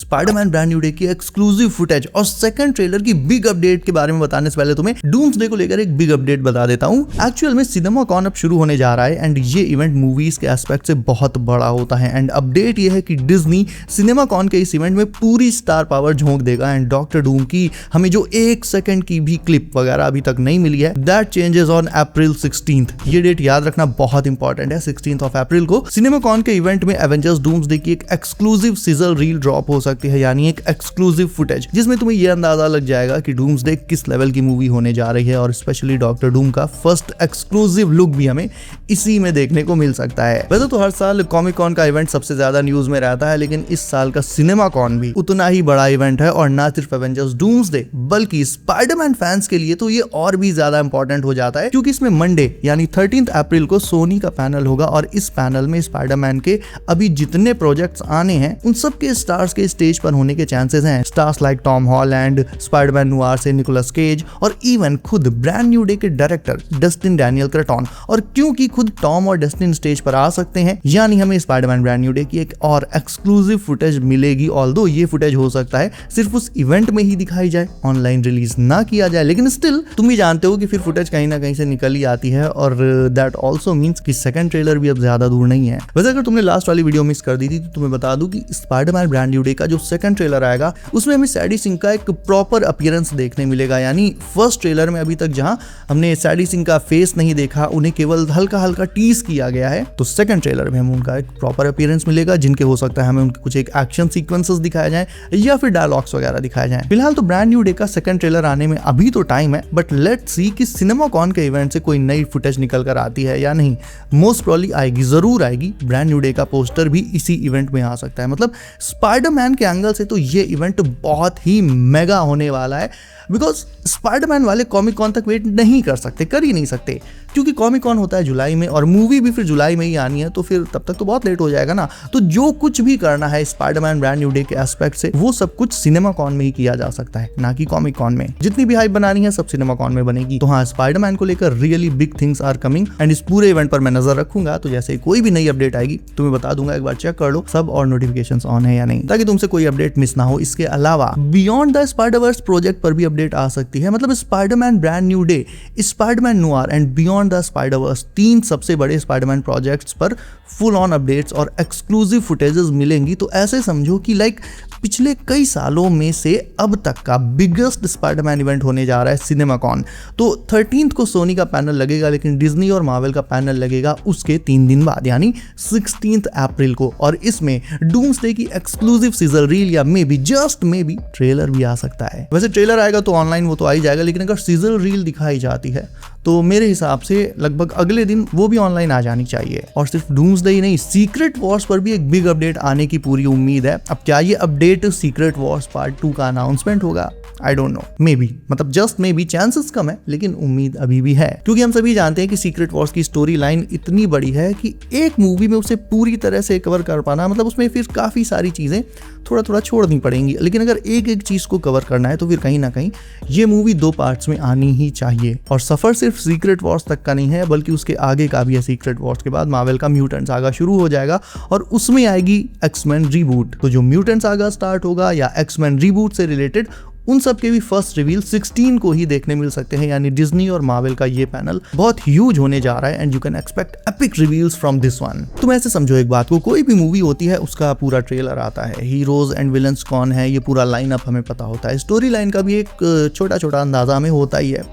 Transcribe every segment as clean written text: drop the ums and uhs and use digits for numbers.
Spiderman brand new day की exclusive footage और second trailer की बिग अपडेट के बारे में बताने से पहले तुम्हें डूम्सडे को लेकर एक बिग अपडेट बता देता हूं। एक्चुअल में सिनेमा कॉन अब शुरू होने जा रहा है एंड ये इवेंट मूवीज के एस्पेक्ट से बहुत बड़ा होता है एंड अपडेट ये है कि डिज्नी सिनेमा कॉन के इस इवेंट में पूरी स्टार पावर झोंक देगा एंड डॉक्टर डूम की हमें जो 1 सेकंड की भी क्लिप वगैरह अभी तक नहीं मिली है that changes on April 16th। ये डेट याद रखना बहुत इंपॉर्टेंट है। 16th ऑफ अप्रैल को सिनेमा कॉन के इवेंट में एवेंजर्स डूम्सडे की एक एक्सक्लूसिव सिजल रील ड्रॉप हो सकती है, यानी एक एक्सक्लूसिव फुटेज जिसमें तुम्हें यह अंदाजा लग जाएगा कि डूम्सडे किस लेवल की मूवी होने जा रही है और स्पेशली डॉक्टर डूम का फर्स्ट एक्सक्लूसिव लुक भी हमें इसी में देखने को मिल सकता है। वैसे तो हर साल कॉमिक कॉन का इवेंट सबसे ज्यादा न्यूज में रहता है, लेकिन इस साल का सिनेमा कॉन भी उतना ही बड़ा इवेंट है और ना सिर्फ एवेंजर्स डूम्सडे बल्कि स्पाइडरमैन फैंस के लिए तो ये और भी ज्यादा इंपॉर्टेंट हो जाता है क्योंकि इसमें मंडे यानी 13 अप्रैल को सोनी का पैनल होगा और इस पैनल में स्पाइडरमैन के अभी जितने प्रोजेक्ट्स आने हैं उन सब के स्टार्स के स्टेज पर होने के चांसेस हैं। Stars like Tom Holland, Spiderman noir से निकोलस केज और इवन खुद ब्रांड न्यू डे के डायरेक्टर डस्टिन डैनियल क्रेटॉन। और क्योंकि खुद टॉम और डस्टिन स्टेज पर आ सकते हैं यानी हमें स्पाइडरमैन ब्रांड न्यू डे की एक और एक्सक्लूसिव फुटेज मिलेगी। ऑल्दो ये फुटेज हो सकता है सिर्फ उस इवेंट में ही दिखाई जाए, ऑनलाइन रिलीज ना किया जाए, लेकिन स्टिल तुम भी जानते हो कि फिर फुटेज कहीं ना कहीं से निकल ही आती है और दैट ऑल्सो मीन्स कि सेकंड ट्रेलर भी अब ज्यादा दूर नहीं है। वैसे अगर तुमने लास्ट वाली वीडियो मिस कर दी थी तो तुम्हें बता दूं कि स्पाइडरमैन ब्रांड न्यू डे का जो सेकंड ट्रेलर आएगा उसमें हमें सैडी सिंह का एक प्रॉपर अपीयरेंस देखने मिलेगा। यानी फर्स्ट ट्रेलर में अभी तक जहां हमने सैडी सिंह का फेस नहीं देखा, उन्हें केवल हल्का हल्का टीज किया गया है, तो सेकंड ट्रेलर में हमें उनका एक प्रॉपर अपीयरेंस मिलेगा जिनके हो सकता है हमें उनके कुछ एक एक्शन सीक्वेंसेस दिखाए जाएं या फिर डायलॉग्स वगैरह दिखाए जाएं। फिलहाल तो ब्रांड न्यू डे का सेकंड ट्रेलर आने में अभी तो टाइम है, बट लेट्स सी कि सिनेमा कॉन के इवेंट से कोई नई फुटेज निकल कर आती है या नहीं। मोस्ट प्रोबब्ली आएगी, जरूर आएगी। ब्रांड न्यू डे का पोस्टर भी इसी इवेंट में आ सकता है। मतलब स्पाइडरमैन के एंगल से तो ये इवेंट बहुत ही मेगा होने वाला है बिकॉज स्पाइडरमैन वाले कॉमिक कॉन तक वेट नहीं कर सकते, कर ही नहीं सकते, क्योंकि कॉमिक कॉन होता है जुलाई में और मूवी भी फिर जुलाई में ही आनी है, तो फिर तब तक तो बहुत लेट हो जाएगा ना। तो जो कुछ भी करना है स्पाइडरमैन ब्रांड न्यू डे के एस्पेक्ट से वो सब कुछ सिनेमा कॉन में ही किया जा सकता है, ना कि कॉमिक कॉन में। जितनी भी हाइप बनानी है सब सिनेमा कॉन में बनेगी। तो हाँ, स्पाइडरमैन को लेकर really big things are coming and इस पूरे इवेंट पर मैं नजर रखूंगा, तो जैसे कोई भी नई अपडेट आएगी तुम्हें बता दूंगा। एक बार चेक कर लो सब और नोटिफिकेशंस ऑन है या नहीं, ताकि तुमसे कोई अपडेट मिस ना हो। इसके अलावा बियॉन्ड द स्पाइडरवर्स प्रोजेक्ट पर भी अपडेट आ सकती है। मतलब Spiderman brand new day, Spiderman noir and beyond the Spider-Verse, 3 सबसे बड़े स्पाइडरमैन प्रोजेक्ट्स पर फुल ऑन अपडेट्स और एक्सक्लूसिव फुटेजेस मिलेंगी। तो ऐसे समझो कि लाइक पिछले कई सालों में से अब तक का बिगेस्ट स्पाइडरमैन इवेंट होने जा रहा है सिनेमा कॉन। तो 13th को सोनी का पैनल लगेगा, लेकिन डिज्नी और मार्वल का पैनल लगेगा उसके 3 दिन बाद यानी 16th अप्रैल को, और इसमें डूम्सडे की एक्सक्लूसिव सिजल रील या may be just may be trailer भी आ सकता है। वैसे ट्रेलर आएगा तो ऑनलाइन वो तो आ ही जाएगा, लेकिन अगर सिजल रील दिखाई जाती है तो मेरे हिसाब से लगभग अगले दिन वो भी ऑनलाइन आ जानी चाहिए। और सिर्फ डूम्सडे ही नहीं, सीक्रेट वॉर्स पर भी एक बिग अपडेट आने की पूरी उम्मीद है। अब क्या ये अपडेट सीक्रेट वॉर्स पार्ट 2 का अनाउंसमेंट होगा? I don't know, may be, मतलब जस्ट मे बी, चांसेस कम है लेकिन उम्मीद अभी भी है, क्योंकि हम सभी जानते हैं कि सीक्रेट वॉर्स की स्टोरी लाइन इतनी बड़ी है कि एक मूवी में उसे पूरी तरह से कवर कर पाना, मतलब उसमें फिर काफी सारी चीजें थोड़ा थोड़ा छोड़नी पड़ेंगी। लेकिन अगर एक एक चीज को कवर करना है तो फिर कहीं ना कहीं ये मूवी 2 पार्ट्स में आनी ही चाहिए। और सफर सिर्फ सीक्रेट वॉर्स तक का नहीं है बल्कि उसके आगे का भी है। सीक्रेट वॉर्स के बाद मार्वल का म्यूटेंट सागा शुरू हो जाएगा और उसमें आएगी एक्समैन रीबूट। तो जो म्यूटेंट सागा स्टार्ट होगा या एक्समैन रीबूट से रिलेटेड उन सब के भी फर्स्ट रिवील 16 को ही देखने मिल सकते हैं। यानी डिज्नी और मार्वल का ये पैनल बहुत ह्यूज होने जा रहा है and you can expect epic reveals from this one. तुम ऐसे समझो एक बात को, कोई भी मूवी होती है उसका पूरा ट्रेलर आता है, हीरोज एंड विलन्स कौन है ये पूरा लाइनअप हमें पता होता है, स्टोरी लाइन का भी एक छोटा छोटा अंदाजा हमें होता ही है,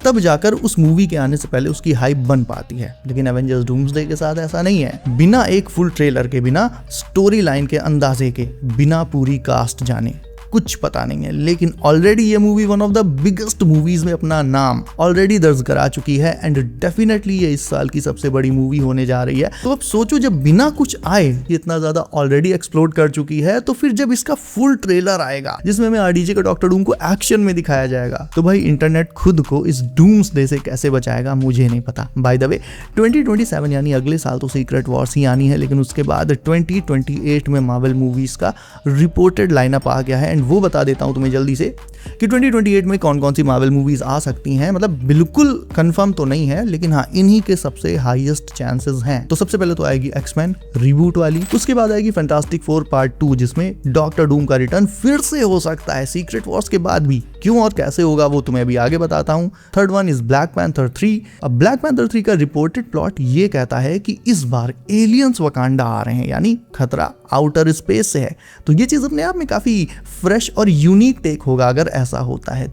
तब जाकर उस मूवी के आने से पहले उसकी हाइप बन पाती है। लेकिन एवेंजर्स डूम्सडे के साथ ऐसा नहीं है। बिना एक फुल ट्रेलर के, बिना स्टोरी लाइन के अंदाजे के, बिना पूरी कास्ट जाने कुछ पता नहीं है, लेकिन ऑलरेडी ये movie one of the biggest movies में अपना नाम ऑलरेडी दर्ज करा चुकी है एंड डेफिनेटली ये इस साल की सबसे बड़ी मूवी होने जा रही है। तो अब सोचो, जब बिना कुछ आए ये इतना ज्यादा ऑलरेडी एक्सप्लोर कर चुकी है, तो फिर जब इसका फुल ट्रेलर आएगा जिसमें हमें आरडीजे का डॉक्टर डूम को एक्शन में दिखाया जाएगा, तो भाई इंटरनेट खुद को इस डूम्सडे से कैसे बचाएगा मुझे नहीं पता। बाय द वे 2027 यानी अगले साल तो सीक्रेट वॉर्स ही आनी है, लेकिन उसके बाद 2028 में मार्वल मूवीज का रिपोर्टेड लाइनअप आ गया है एंड वो बता देता हूं तुम्हें जल्दी से कि 2028 में कौन कौन सी मार्वल मूवीज आ सकती हैं। मतलब बिल्कुल कंफर्म तो नहीं है, लेकिन हाँ इन्हीं के सबसे हाईएस्ट चांसेस हैं। तो सबसे पहले तो आएगी एक्समैन रीबूट वाली, उसके बाद आएगी फैंटास्टिक फोर पार्ट 2 जिसमें डॉक्टर डूम का रिटर्न फिर से हो सकता है सीक्रेट वॉर्स के बाद भी। क्यों और कैसे होगा वो तुम्हें अभी आगे बताता हूँ। Third one is black panther 3। अब ब्लैक पैंथर 3 का रिपोर्टेड प्लॉट ये कहता है कि इस बार एलियंस वकांडा आ रहे हैं, यानी खतरा आउटर स्पेस से है। तो ये चीज अपने आप में काफी फ्रेश और यूनिक टेक होगा अगर ऐसा होता है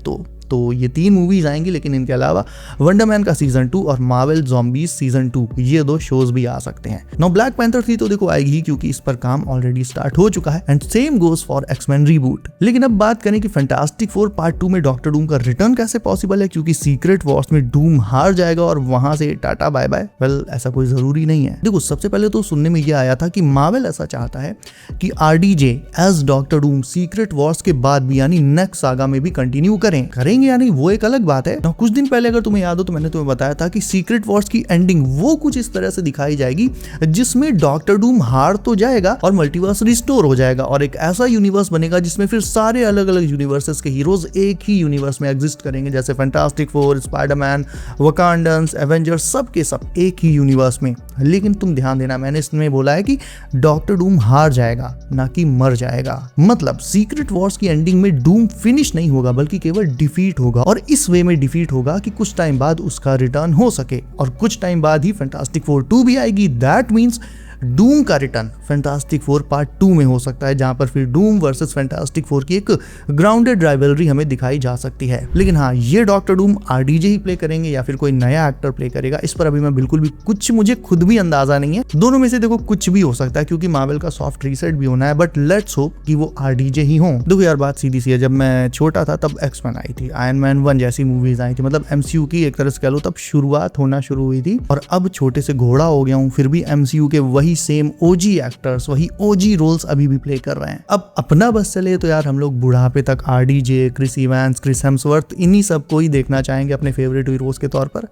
तो ये 3 मूवीज आएंगी, लेकिन इनके अलावा वंडरमैन का सीजन 2 और मार्वल ज़ॉम्बीज सीजन 2 ये 2 शोज भी आ सकते हैं। नाउ ब्लैक पैंथर 3 तो देखो आएगी ही, क्योंकि इस पर काम ऑलरेडी स्टार्ट हो चुका है and same goes for X-Men reboot. लेकिन अब बात करें कि फैंटास्टिक फोर पार्ट 2 में डॉक्टर डूम का रिटर्न कैसे पॉसिबल है, क्योंकि सीक्रेट वॉर्स में डूम हार जाएगा और वहां से टाटा बाय बाय। वेल ऐसा कोई जरूरी नहीं है। देखो सबसे पहले तो सुनने में यह आया था कि मार्वल ऐसा चाहता है कि RDJ as Doctor Doom Secret Wars के बाद भी यानी नेक्स्ट सागा में भी कंटिन्यू करेंगे यानी वो एक बात है ना। कुछ दिन पहले अगर तुम्हें याद हो तो मैंने तुम्हें बताया था कि सीक्रेट वॉर्स की एंडिंग वो कुछ इस तरह से दिखाई जाएगी जिसमें डॉक्टर डूम हार तो जाएगा और मल्टीवर्स रिस्टोर हो जाएगा और एक ऐसा यूनिवर्स बनेगा जिसमें फिर सारे अलग अलग यूनिवर्सेस के हीरोज एक ही यूनिवर्स में एग्जिस्ट करेंगे, जैसे फैंटास्टिक फोर, स्पाइडरमैन, वकांडन्स, एवेंजर्स, सब के सब एक ही यूनिवर्स में। लेकिन तुम ध्यान देना, मैंने इसमें बोला है कि डॉक्टर डूम हार जाएगा ना कि मर जाएगा। मतलब सीक्रेट वॉर्स की एंडिंग में डूम फिनिश नहीं होगा बल्कि केवल डिफीट होगा, और इस वे में डिफीट होगा कि कुछ टाइम बाद उसका रिटर्न हो सके। और कुछ टाइम बाद ही फैंटास्टिक फोर 2 भी आएगी। दैट मीन्स डूम का रिटर्न फैंटास्टिक फोर पार्ट 2 में हो सकता है, जहां पर फिर डूम वर्सेस फैंटास्टिक फोर की एक ग्राउंडेड राइवलरी हमें दिखाई जा सकती है। लेकिन हाँ ये डॉक्टर डूम आरडीजे ही प्ले करेंगे या फिर कोई नया एक्टर प्ले करेगा, इस पर अभी मैं बिल्कुल भी कुछ मुझे खुद भी अंदाजा नहीं है। दोनों में से देखो कुछ भी हो सकता है, क्योंकि मार्वल का सॉफ्ट रीसेट भी होना है, बट लेट्स होप कि वो आरडीजे ही हो। देखो यार बात सीधी सी है, जब मैं छोटा था तब एक्समैन आई थी, आयरन मैन 1 जैसी मूवीज आई थी, मतलब एमसीयू की एक तरह से कह लो तब शुरुआत होना शुरू हुई थी। और अब छोटे से घोड़ा हो गया हूँ, फिर भी एमसीयू के वही सेम ओजी एक्टर्स, वही ओजी रोल्स अभी भी प्ले कर रहे हैं। अब अपना बस चले तो यार हम लोग बुढ़ापे तक आरडीजे, क्रिस इवैंस, क्रिस हेम्सवर्थ, इन्हीं सब को ही देखना चाहेंगे अपने फेवरेट हीरोज के तौर पर।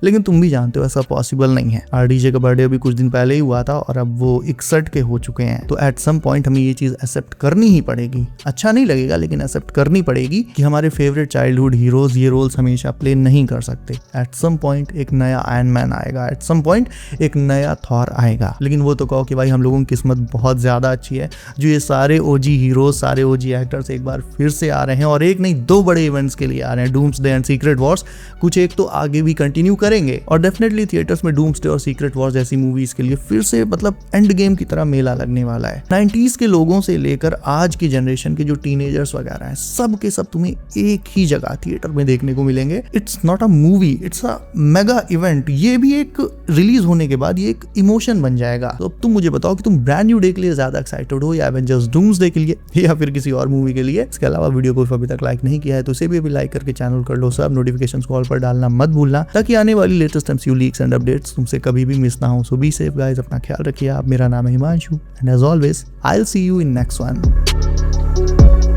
लेकिन तुम भी जानते हो ऐसा पॉसिबल नहीं है। आरडीजे का बर्थडे अभी कुछ दिन पहले ही हुआ था और अब वो 61 के हो चुके हैं। तो एट सम पॉइंट हमें ये चीज एक्सेप्ट करनी ही पड़ेगी। अच्छा नहीं लगेगा लेकिन एक्सेप्ट करनी पड़ेगी कि हमारे फेवरेट चाइल्डहुड हीरोज ये रोल्स हमेशा प्ले नहीं कर सकते। एट सम पॉइंट एक नया आयरन मैन आएगा, एट सम पॉइंट एक नया थॉर आएगा। लेकिन वो तो कहो कि भाई हम लोगों की किस्मत बहुत ज्यादा अच्छी है जो ये सारे ओजी हीरोज, सारे ओजी एक्टर्स एक बार फिर से आ रहे हैं, और एक नहीं 2 बड़े इवेंट्स के लिए आ रहे हैं, डूम्सडे एंड सीक्रेट वॉर्स। कुछ एक तो आगे भी कंटिन्यू करेंगे और डेफिनेटली थिएटर्स में डूम्सडे और सीक्रेट वॉर्स जैसी मूवीज के लिए फिर से मतलब एंड गेम की तरह मेला लगने वाला है। 90s के लोगों से लेकर आज की जनरेशन के जो टीनेजर्स वगैरह हैं, सब के सब तुम्हें एक ही जगह थिएटर में देखने को मिलेंगे। It's not a movie, it's a mega event. ये भी एक रिलीज होने के बाद ये एक इमोशन बन जाएगा। तो अब तुम मुझे बताओ कि तुम ब्रांड न्यू डे के लिए ज्यादा एक्साइटेड हो या एवेंजर्स डूम्सडे के लिए या फिर किसी और मूवी के लिए। इसके अलावा वीडियो को अभी तक लाइक नहीं किया है तो इसे भी अभी लाइक करके चैनल कर लो। सब नोटिफिकेशंस कॉल पर डालना मत भूलना ताकि आने वाली latest MCU leaks and updates तुमसे कभी भी मिस ना हो। सो बी सेफ गाइस, अपना ख्याल रखिए आप। मेरा नाम है Himanshu and as always I will see you in next one.